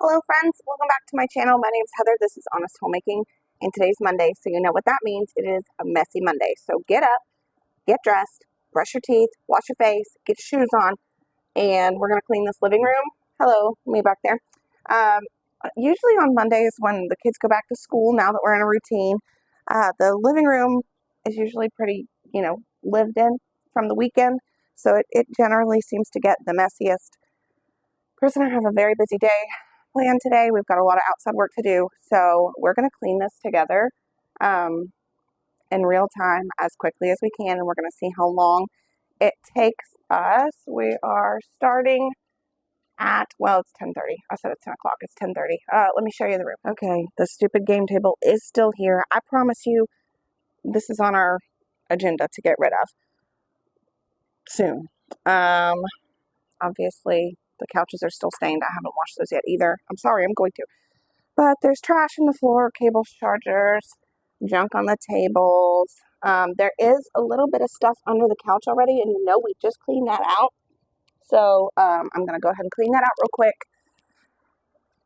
Hello friends, welcome back to my channel. My name is Heather. This is Honest Homemaking, and today's Monday, so you know what that means. It is a messy Monday. So get up, get dressed, brush your teeth, wash your face, get your shoes on, and we're going to clean this living room. Hello, me back there. Usually on Mondays when the kids go back to school, now that we're in a routine, the living room is usually pretty, lived in from the weekend, so it generally seems to get the messiest. Chris and I have a very busy day planned today. We've got a lot of outside work to do, so we're going to clean this together in real time as quickly as we can, and we're going to see how long it takes us. We are starting at, well, it's 10:30. I said it's 10 o'clock. It's 10:30. Let me show you the room. Okay, the stupid game table is still here. I promise you this is on our agenda to get rid of soon. Obviously, the couches are still stained. I haven't washed those yet either. I'm sorry, I'm going to. But there's trash in the floor, cable chargers, junk on the tables. There is a little bit of stuff under the couch already, and we just cleaned that out. So I'm going to go ahead and clean that out real quick.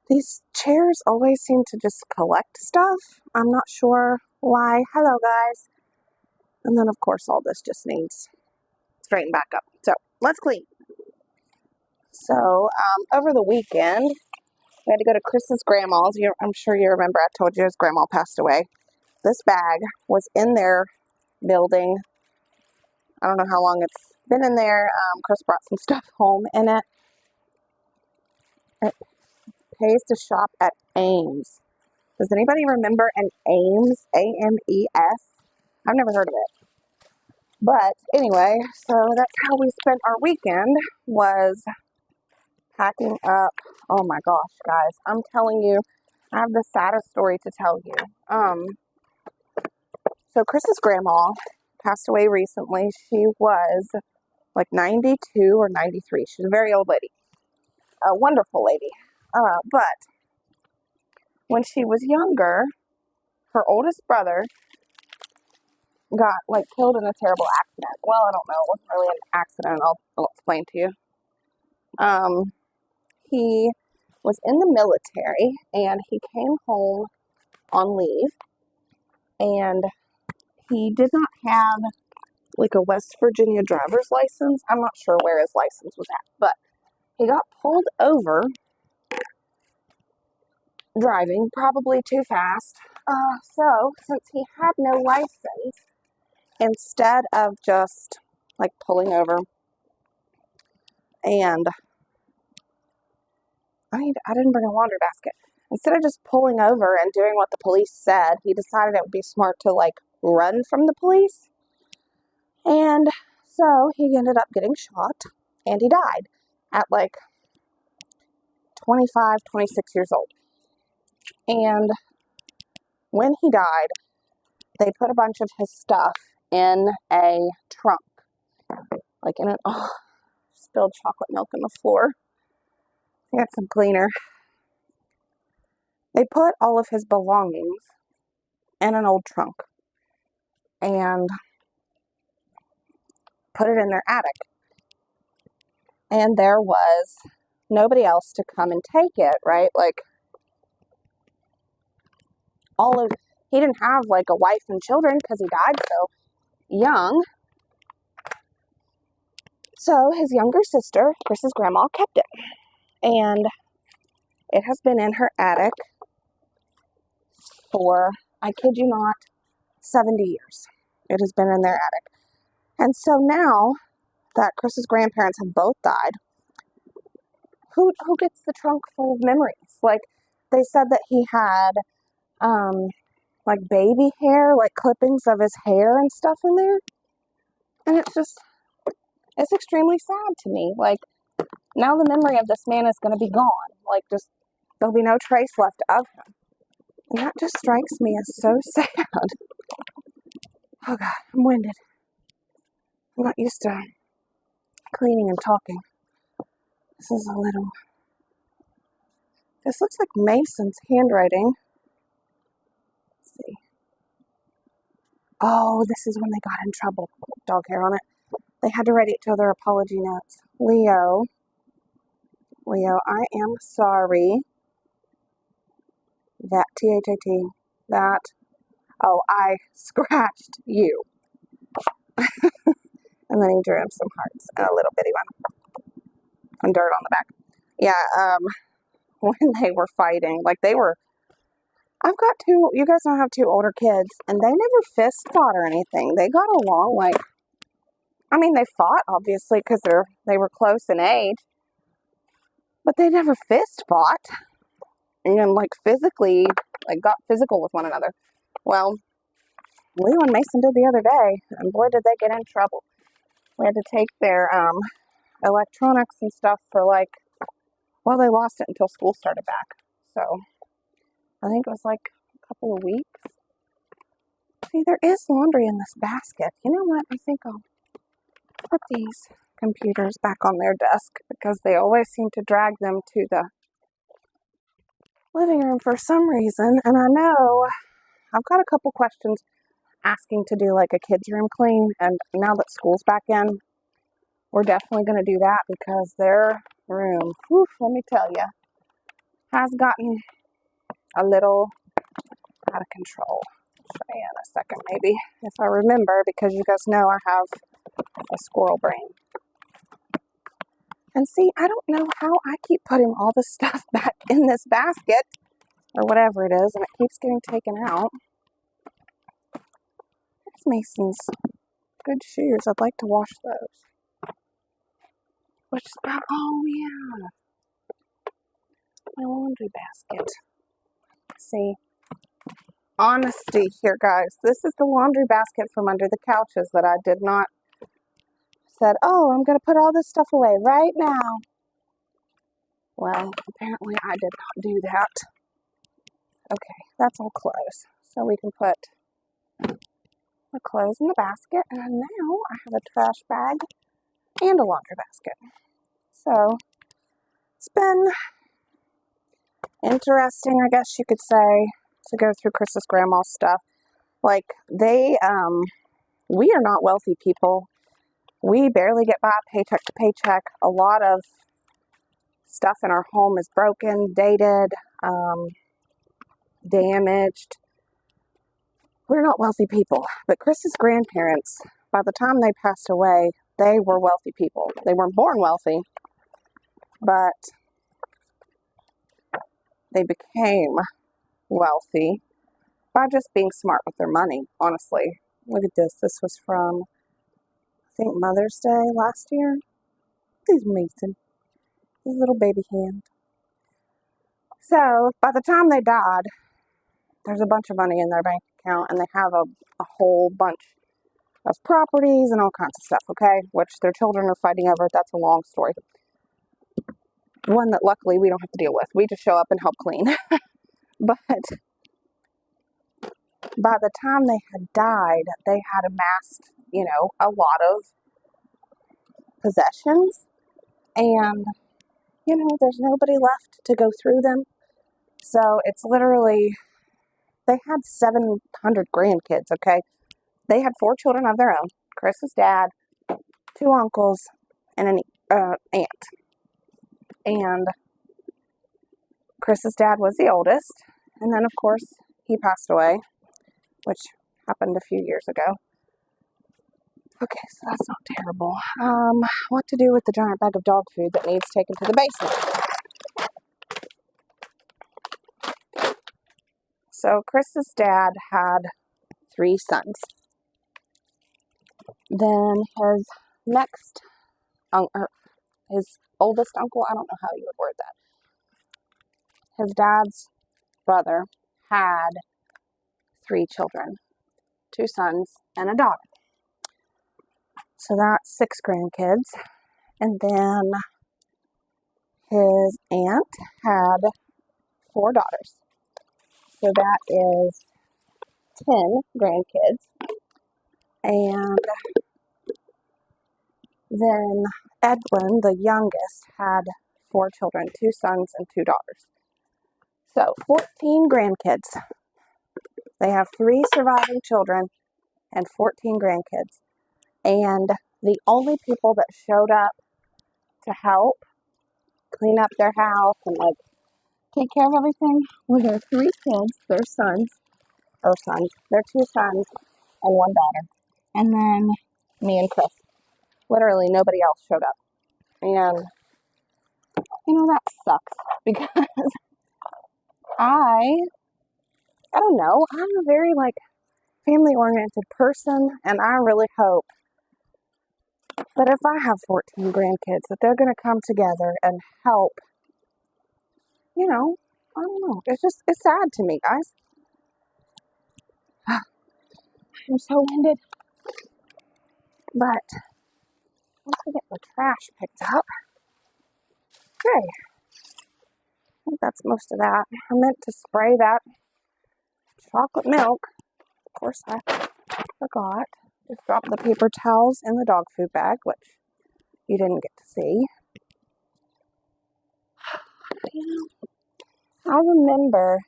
These chairs always seem to just collect stuff. I'm not sure why. Hello, guys. And then, of course, all this just needs straightened back up. So let's clean. So over the weekend, we had to go to Chris's grandma's. I'm sure you remember I told you his grandma passed away. This bag was in their building. I don't know how long it's been in there. Chris brought some stuff home in it. It pays to shop at Ames. Does anybody remember an Ames? A-M-E-S? I've never heard of it. But anyway, so that's how we spent our weekend, was packing up. Oh my gosh, guys. I'm telling you, I have the saddest story to tell you. So Chris's grandma passed away recently. She was like 92 or 93. She's a very old lady. A wonderful lady. But when she was younger, her oldest brother got killed in a terrible accident. Well, I don't know. It wasn't really an accident. I'll explain to you. He was in the military, and he came home on leave, and he did not have a West Virginia driver's license. I'm not sure where his license was at, but he got pulled over driving probably too fast. So since he had no license, instead of just pulling over, and I didn't bring a laundry basket. Instead of just pulling over and doing what the police said, he decided it would be smart to run from the police. And so he ended up getting shot, and he died at 25, 26 years old. And when he died, they put a bunch of his stuff in a trunk. Spilled chocolate milk on the floor. Get some cleaner. They put all of his belongings in an old trunk and put it in their attic. And there was nobody else to come and take it, right? He didn't have a wife and children because he died so young. So his younger sister, Chris's grandma, kept it. And it has been in her attic for, I kid you not, 70 years. It has been in their attic. And so now that Chris's grandparents have both died, who gets the trunk full of memories? They said that he had baby hair, clippings of his hair and stuff in there. And it's extremely sad to me. Now the memory of this man is going to be gone. There'll be no trace left of him. And that just strikes me as so sad. Oh God, I'm winded. I'm not used to cleaning and talking. This looks like Mason's handwriting. Let's see. Oh, this is when they got in trouble. Dog hair on it. They had to write each other apology notes. Leo, I am sorry That, T-H-A-T, that. Oh, I scratched you. And then he drew him some hearts and a little bitty one and dirt on the back. Yeah, when they were fighting, like they were, I've got two, you guys know I have two older kids, and they never fist fought or anything. They got along like, I mean, they fought, obviously, because they were close in age, but they never fist fought and, like, physically, like, got physical with one another. Well, Leo and Mason did the other day, and boy, did they get in trouble. We had to take their electronics and stuff for, like, well, they lost it until school started back. So, I think it was, like, a couple of weeks. See, there is laundry in this basket. You know what? I think I'll put these computers back on their desk because they always seem to drag them to the living room for some reason. And I know I've got a couple questions asking to do like a kids room clean, and now that school's back in, we're definitely going to do that because their room, whew, let me tell you, has gotten a little out of control. I'll show you in a second maybe if I remember, because you guys know I have a squirrel brain. And see, I don't know how I keep putting all this stuff back in this basket or whatever it is, and it keeps getting taken out. There's Mason's good shoes. I'd like to wash those. Which is about, oh yeah, my laundry basket. See, honesty here, guys. This is the laundry basket from under the couches that I did not said, oh, I'm going to put all this stuff away right now. Well, apparently I did not do that. Okay, that's all clothes. So we can put the clothes in the basket, and now I have a trash bag and a laundry basket. So it's been interesting, I guess you could say, to go through Chris's grandma's stuff. Like, we are not wealthy people. We barely get by paycheck to paycheck. A lot of stuff in our home is broken, dated, damaged. We're not wealthy people. But Chris's grandparents, by the time they passed away, they were wealthy people. They weren't born wealthy, but they became wealthy by just being smart with their money, honestly. Look at this. This was from, I think, Mother's Day last year. He's Mason. His little baby hand. So, by the time they died, there's a bunch of money in their bank account, and they have a whole bunch of properties and all kinds of stuff, okay? Which their children are fighting over. That's a long story. One that luckily we don't have to deal with. We just show up and help clean. But by the time they had died, they had amassed, a lot of possessions. And, there's nobody left to go through them. So it's literally, they had 700 grandkids, okay? They had 4 children of their own. Chris's dad, 2 uncles, and an aunt. And Chris's dad was the oldest. And then, of course, he passed away, which happened a few years ago. Okay, so that's not terrible. What to do with the giant bag of dog food that needs taken to the basement? So Chris's dad had 3 sons. Then his next, his oldest uncle, I don't know how you would word that. His dad's brother had 3 children, 2 sons and a daughter. So that's 6 grandkids. And then his aunt had 4 daughters. So that is 10 grandkids. And then Edwin, the youngest, had 4 children, 2 sons and 2 daughters. So 14 grandkids. They have 3 surviving children and 14 grandkids. And the only people that showed up to help clean up their house and, like, take care of everything. Well, there are 3 kids. They're sons. They're 2 sons and 1 daughter. And then me and Chris. Literally nobody else showed up. And, that sucks. Because I don't know. I'm a very, family-oriented person. And I really hope that if I have 14 grandkids, that they're going to come together and help. I don't know. It's sad to me, guys. I'm so winded. But once we get the trash picked up, okay, I think that's most of that. I meant to spray that chocolate milk. Of course, I forgot. Just dropped the paper towels in the dog food bag, which you didn't get to see. I remember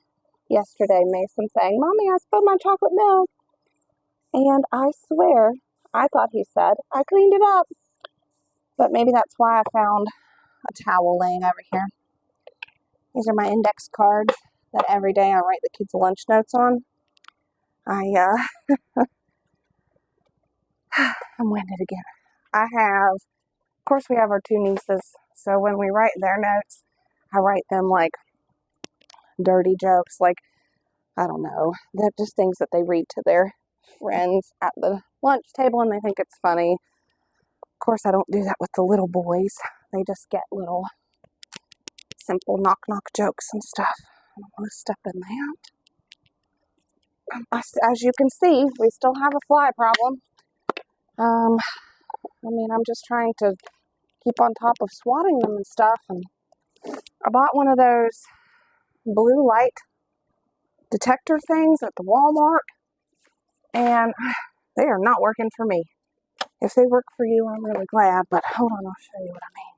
yesterday Mason saying, "Mommy, I spilled my chocolate milk." And I swear, I thought he said, "I cleaned it up." But maybe that's why I found a towel laying over here. These are my index cards that every day I write the kids' lunch notes on. I'm winded again. Of course, we have our 2 nieces. So when we write their notes, I write them dirty jokes, I don't know. They're just things that they read to their friends at the lunch table and they think it's funny. Of course, I don't do that with the little boys. They just get little simple knock-knock jokes and stuff. I don't want to step in that. As you can see, we still have a fly problem. I'm just trying to keep on top of swatting them and stuff. And I bought one of those blue light detector things at the Walmart, and they are not working for me. If they work for you, I'm really glad, but hold on, I'll show you what I mean.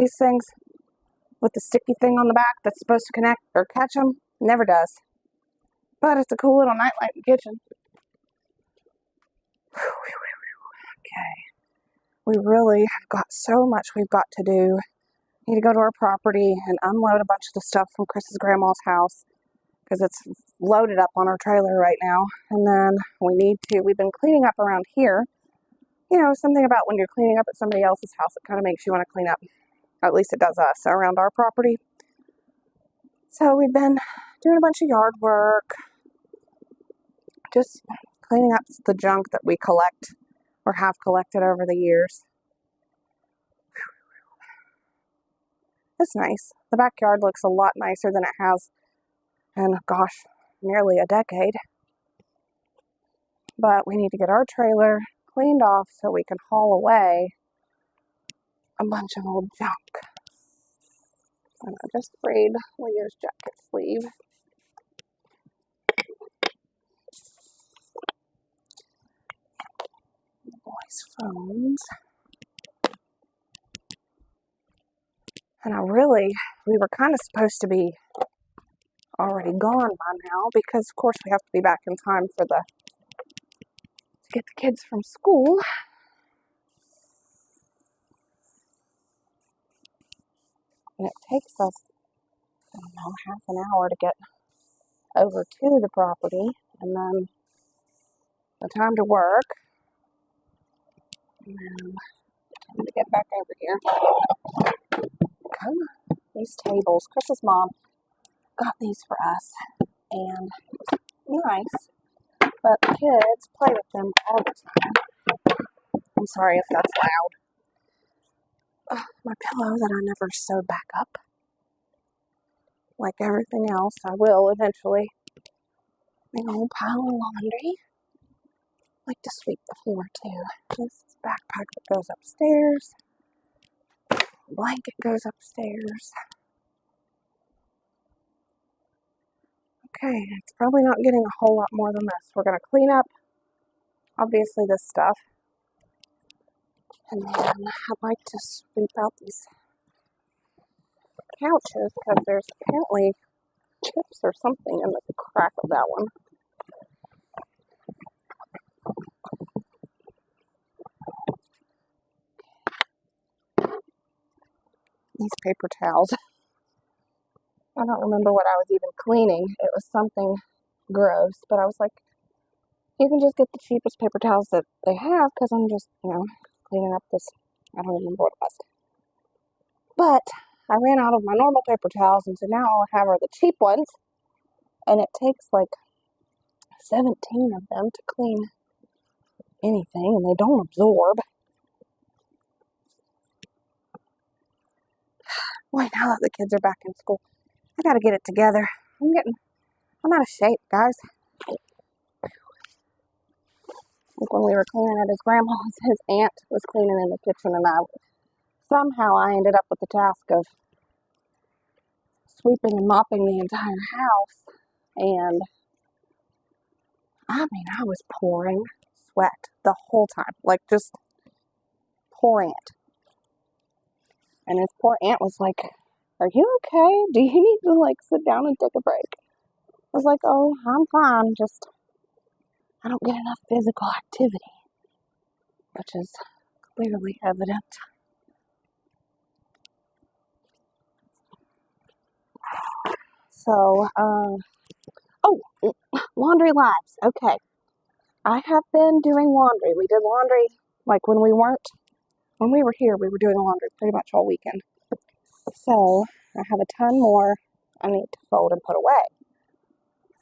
These things with the sticky thing on the back that's supposed to connect or catch them, never does. But it's a cool little nightlight in the kitchen. Okay. We really have got so much we've got to do. Need to go to our property and unload a bunch of the stuff from Chris's grandma's house because it's loaded up on our trailer right now. And then we've been cleaning up around here. Something about when you're cleaning up at somebody else's house, it kind of makes you want to clean up. At least it does us around our property. So we've been doing a bunch of yard work, just cleaning up the junk that we collect or have collected over the years. It's nice. The backyard looks a lot nicer than it has in, nearly a decade. But we need to get our trailer cleaned off so we can haul away a bunch of old junk. And I just sprayed Leah's jacket sleeve. The boys' phones. And we were kind of supposed to be already gone by now because, of course, we have to be back in time to get the kids from school. And it takes us, half an hour to get over to the property, and then the time to work, and then time to get back over here. Come on, these tables. Chris's mom got these for us, and nice, but the kids play with them all the time. I'm sorry if that's loud. My pillow that I never sewed back up. Like everything else, I will eventually. Big old pile of laundry. Like to sweep the floor too. This backpack that goes upstairs. Blanket goes upstairs. Okay, it's probably not getting a whole lot more than this. We're going to clean up, obviously, this stuff. And then I'd like to sweep out these couches because there's apparently chips or something in the crack of that one. these paper towels. I don't remember what I was even cleaning. It was something gross, but I was like, you can just get the cheapest paper towels that they have because I'm just, cleaning up this. I don't remember what it was. But I ran out of my normal paper towels, and so now all I have are the cheap ones, and it takes like 17 of them to clean anything, and they don't absorb. Boy, now that the kids are back in school, I gotta get it together. I'm out of shape, guys. Like when we were cleaning at his grandma's, his aunt was cleaning in the kitchen, and somehow I ended up with the task of sweeping and mopping the entire house. And I mean, I was pouring sweat the whole time, like just pouring it. And his poor aunt was like, "Are you okay? Do you need to like sit down and take a break?" I was like, "Oh, I'm fine. Just I don't get enough physical activity," which is clearly evident. So, laundry lives. Okay. I have been doing laundry. We did laundry, like when we were here, we were doing laundry pretty much all weekend. So, I have a ton more I need to fold and put away.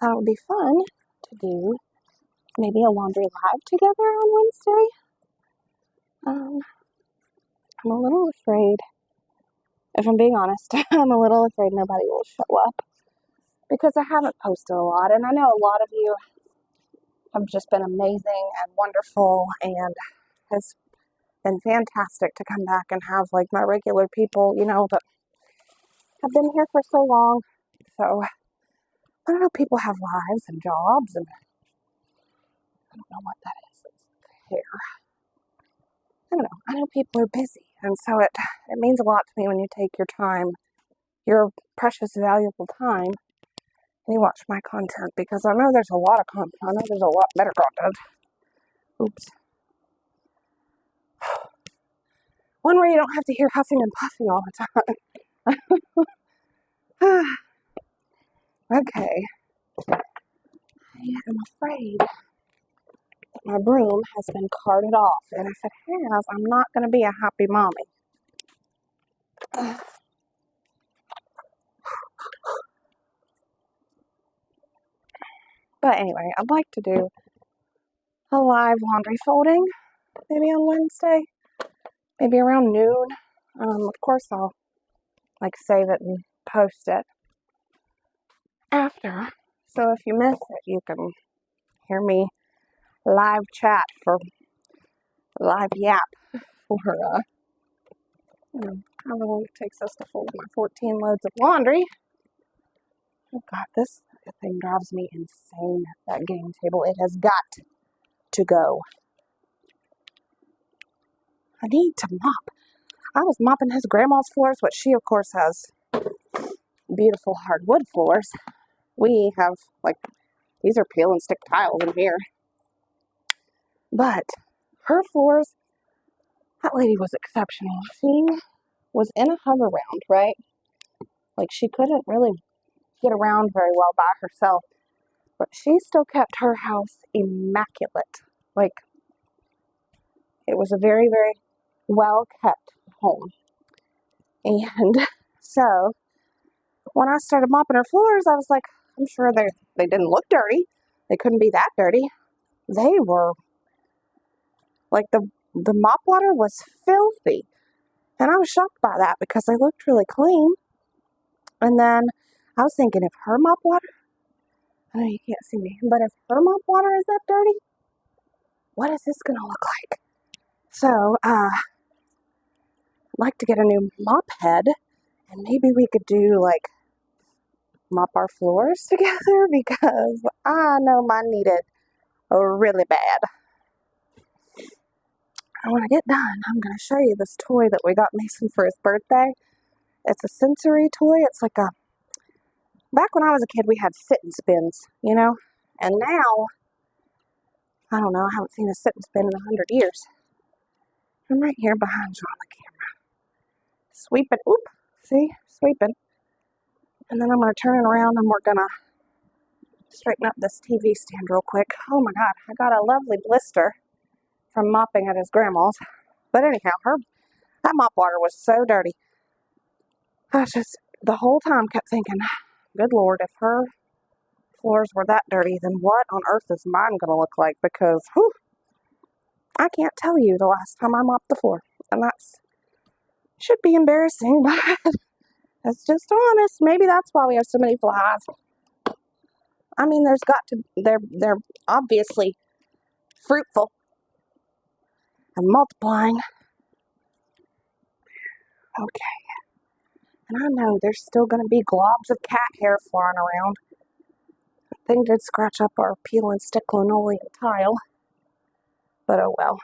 That would be fun to do maybe a laundry live together on Wednesday. I'm a little afraid, if I'm being honest, I'm a little afraid nobody will show up because I haven't posted a lot, and I know a lot of you have just been amazing and wonderful, and has been fantastic to come back and have like my regular people, that have been here for so long. So I don't know, people have lives and jobs, and I don't know what that is. It's hair. I don't know. I know people are busy, and so it means a lot to me when you take your time, your precious, valuable time, and you watch my content, because I know there's a lot of content. I know there's a lot better content. Oops. One where you don't have to hear huffing and puffing all the time. Okay. I am afraid that my broom has been carted off, and if it has, I'm not going to be a happy mommy. But anyway, I'd like to do a live laundry folding maybe on Wednesday, maybe around noon. Of course, I'll like save it and post it after. So if you miss it, you can hear me live chat for live yap for however long it takes us to fold my 14 loads of laundry. Oh God, this thing drives me insane, that game table. It has got to go. I need to mop. I was mopping his grandma's floors, which she, of course, has beautiful hardwood floors. We have, these are peel and stick tiles in here. But her floors, that lady was exceptional. She was in a hover-round, right? Like, she couldn't really get around very well by herself, but she still kept her house immaculate. Like, it was a very, very well-kept home. And so, when I started mopping her floors, I was like, I'm sure they didn't look dirty. They couldn't be that dirty. They were, like, the mop water was filthy. And I was shocked by that because they looked really clean. And then I was thinking, if her mop water, I know you can't see me, but if her mop water is that dirty, what is this going to look like? So, I'd like to get a new mop head, and maybe we could do, mop our floors together, because I know mine needed really bad. And when I get done, I'm going to show you this toy that we got Mason for his birthday. It's a sensory toy. It's like back when I was a kid, we had sit and spins, and now, I don't know, I haven't seen a sit and spin in 100 years. I'm right here behind you on the camera. Sweep it, oop, See? Sweeping. And then I'm going to turn it around and we're going to straighten up this TV stand real quick. Oh my God, I got a lovely blister from mopping at his grandma's. But anyhow, that mop water was so dirty. I just, the whole time kept thinking, good Lord, if her floors were that dirty, then what on earth is mine going to look like? Because, whew, I can't tell you the last time I mopped the floor. And that's, should be embarrassing, but that's just honest. Maybe that's why we have so many flies. I mean, they're obviously fruitful and multiplying. Okay. And I know there's still going to be globs of cat hair flying around. The thing did scratch up our peel and stick linoleum tile. But oh well.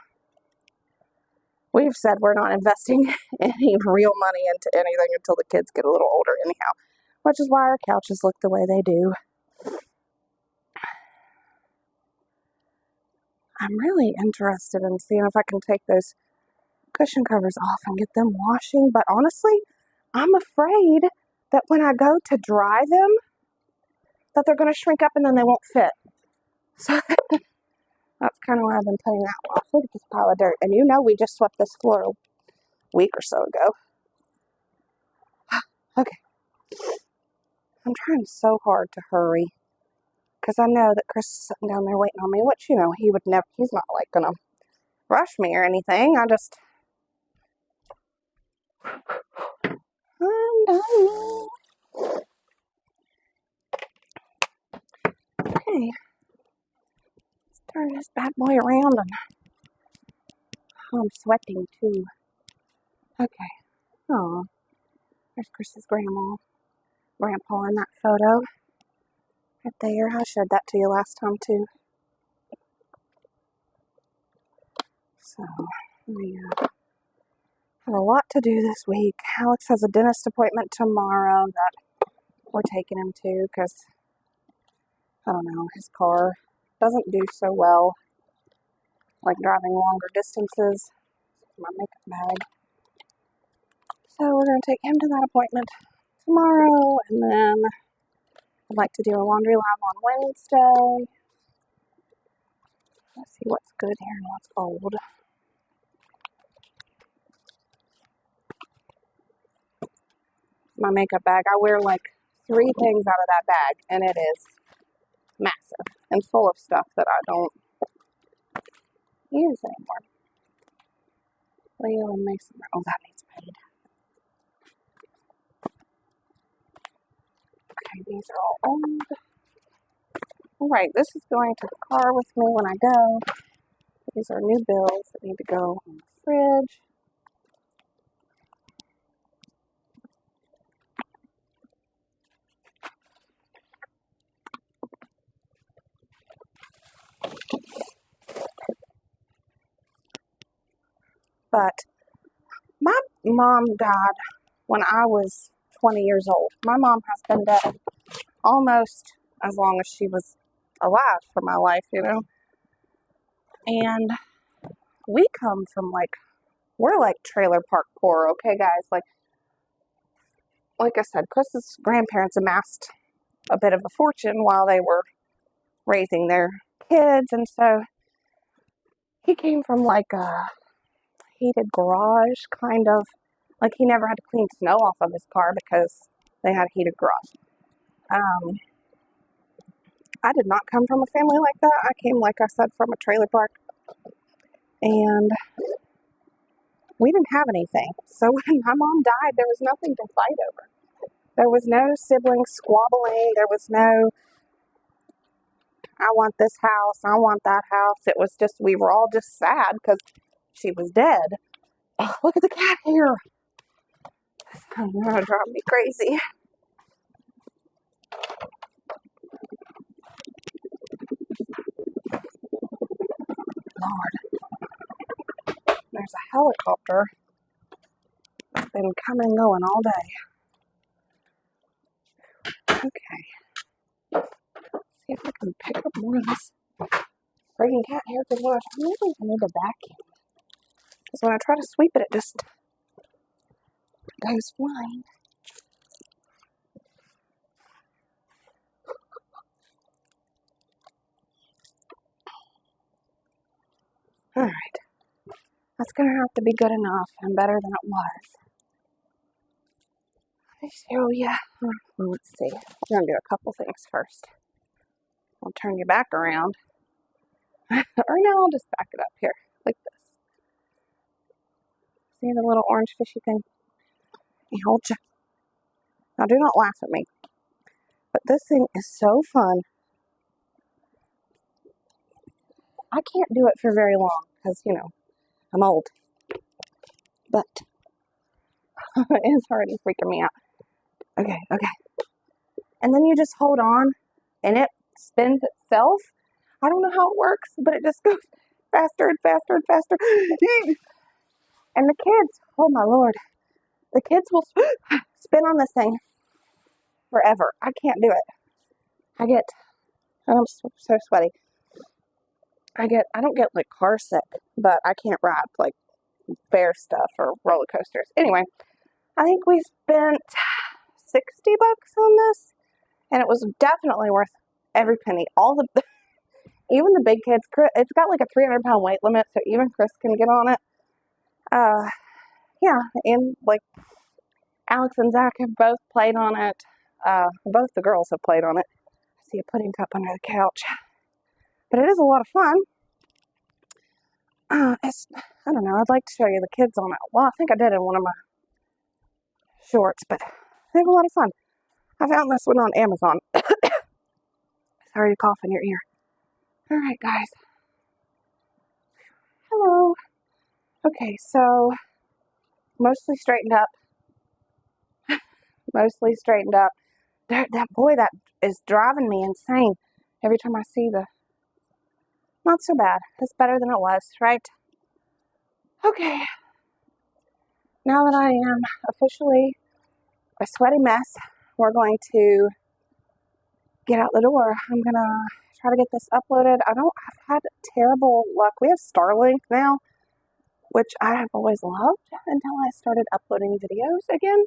We've said we're not investing any real money into anything until the kids get a little older anyhow. Which is why our couches look the way they do. I'm really interested in seeing if I can take those cushion covers off and get them washing. But honestly, I'm afraid that when I go to dry them, that they're going to shrink up and then they won't fit. So that's kind of why I've been putting that off. Look at this pile of dirt. And you know we just swept this floor a week or so ago. Okay. I'm trying so hard to hurry. Because I know that Chris is sitting down there waiting on me. Which, you know, he would never, he's not like going to rush me or anything. I'm done. Okay. Let's turn this bad boy around. And oh, I'm sweating too. Okay. Oh, there's Chris's grandpa in that photo. Right there. I showed that to you last time too. So, we have a lot to do this week. Alex has a dentist appointment tomorrow that we're taking him to because, I don't know, his car doesn't do so well, like driving longer distances. My makeup bag. So we're going to take him to that appointment tomorrow, and then I'd like to do a laundry lab on Wednesday. Let's see what's good here and what's old. My makeup bag, I wear like 3 things out of that bag, and it is massive and full of stuff that I don't use anymore. Leo and Mason, oh, that needs paid. Okay, these are all old. Alright, this is going to the car with me when I go. These are new bills that need to go on the fridge. But my mom died when I was 20 years old. My mom has been dead almost as long as she was alive for my life, you know. And we come from we're like trailer park poor, okay, guys? Like I said, Chris's grandparents amassed a bit of a fortune while they were raising their kids, and so he came from like a heated garage, kind of. Like he never had to clean snow off of his car because they had a heated garage. I did not come from a family like that. I came, like I said, from a trailer park, and we didn't have anything. So when my mom died, there was nothing to fight over. There was no sibling squabbling. There was no, I want this house, I want that house. It was just, we were all just sad because she was dead. Oh, look at the cat hair. It's going to drive me crazy. Lord. There's a helicopter that's been coming and going all day. Okay. See if I can pick up more of this friggin' cat hair to wash. I really need to vacuum. Because when I try to sweep it, it just goes flying. That's going to have to be good enough and better than it was. Let me show you. Well, let's see. We're going to do a couple things first. I'll turn you back around. Or no, I'll just back it up here like this. See the little orange fishy thing? He holds you. Now do not laugh at me. But this thing is so fun. I can't do it for very long because, you know, I'm old. But it's already freaking me out. Okay. And then you just hold on and it spins itself. I don't know how it works, but it just goes faster and faster and faster. And the kids, oh my Lord, the kids will spin on this thing forever. I can't do it. I'm so sweaty. I don't get like car sick, but I can't ride like fair stuff or roller coasters. Anyway, I think we spent $60 on this, and it was definitely worth every penny. Even the big kids, it's got like a 300-pound weight limit, so even Chris can get on it. Yeah, and like Alex and Zach have both played on it. Both the girls have played on it. I see a pudding cup under the couch. But it is a lot of fun. I don't know, I'd like to show you the kids on it. Well, I think I did in one of my shorts, but they have a lot of fun. I found this one on Amazon. Sorry to cough in your ear. All right, guys. Hello. Okay, so mostly straightened up. That boy, that is driving me insane every time I see the... Not so bad. It's better than it was, right? Okay. Now that I am officially a sweaty mess, we're going to get out the door. I'm going to try to get this uploaded. I've had terrible luck. We have Starlink now, which I have always loved until I started uploading videos again.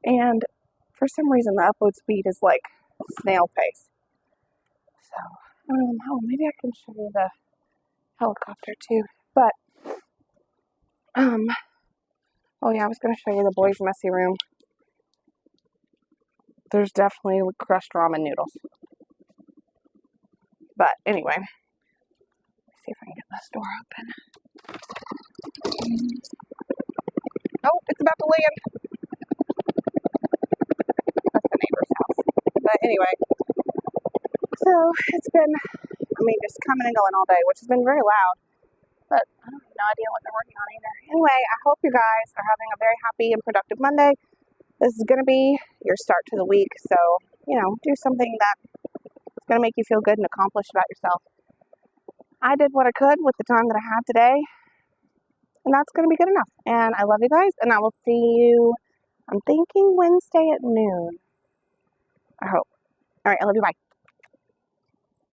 And for some reason, the upload speed is like snail pace. So, maybe I can show you the helicopter too. But, oh yeah, I was going to show you the boys' messy room. There's definitely crushed ramen noodles. But anyway, let's see if I can get this door open. Oh, it's about to land. That's the neighbor's house. But anyway, so it's been, just coming and going all day, which has been very loud. But I have no idea what they're working on either. Anyway, I hope you guys are having a very happy and productive Monday. This is going to be your start to the week. So, do something that's going to make you feel good and accomplished about yourself. I did what I could with the time that I had today. And that's going to be good enough. And I love you guys. And I will see you, I'm thinking Wednesday at noon. I hope. All right. I love you. Bye.